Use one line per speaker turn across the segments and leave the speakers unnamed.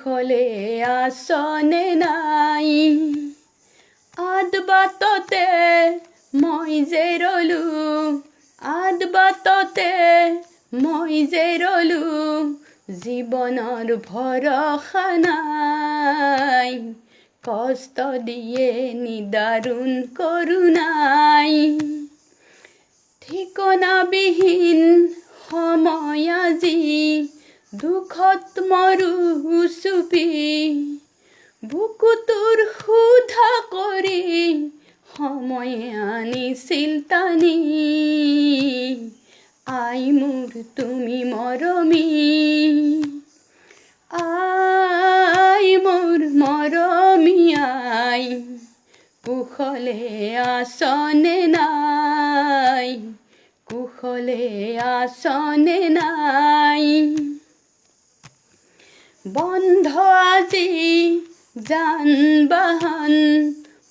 কুশলে আসনে নাই আদবাততে মই যে ৰলো আদবাততে মই যে ৰলো জীৱনৰ ভৰসা নাই কষ্ট দিয়ে নিদাৰুণ কৰোনাই ঠিকনাবিহীন সময় আজি দুখত মৰো চুপি বুকুটোৰ সুধা কৰি সময়ে আনিছিল টানি আই মোৰ তুমি মৰমী আই মোৰ মৰমী আই কুশলে আসনে নাই কুশলে আসনে নাই বন্ধ আজি যান বাহন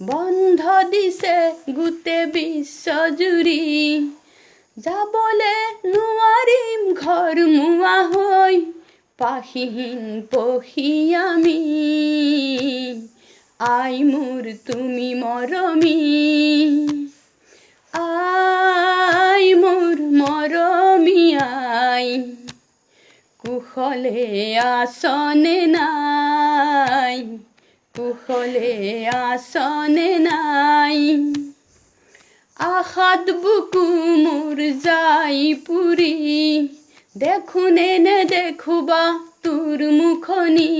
বন্ধ দিছে গোটে বিশ্বজুৰি যাবলে নোৱাৰিম ঘৰ মুৱা হৈ পাখিহীন পখী আমি আই মোৰ তুমি মৰমী আই মোৰ মৰমী আই কুশলে আসনে নাই কুশলে আসনে নাই আশাত বুকু মোৰ যাই পুৰি দেখোনে নেদেখোবা তোৰ মুখনি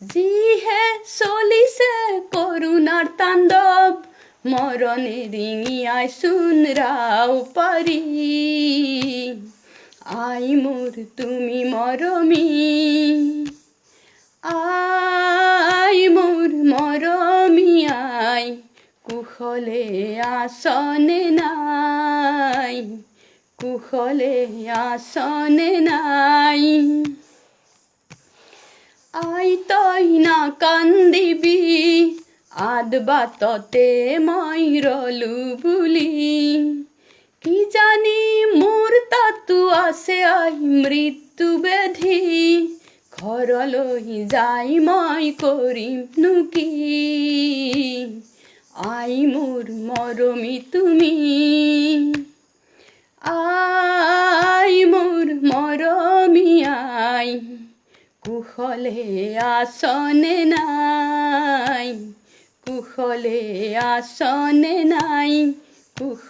যিহে চলিছে কৰোণাৰ তাণ্ডৱ মৰণে ৰিঙিয়াই চোন ৰাও পাৰি আই মোৰ তুমি মৰমী আই মোৰ মৰমী আই কুশলে আসনে নাই কুশলে আসনে নাই আই তই নাকান্দিবি আদবাততে মই ৰলো বুলি কি জানি মোৰ তাতো আছে আই মৃত্যু ব্যাধি ঘৰলৈ যাই মই কৰিমনো কি আই মোৰ মৰমী তুমি আই মোৰ মৰমী আই কুশলে আসনে নাই কুশলে আসনে নাই কুশলে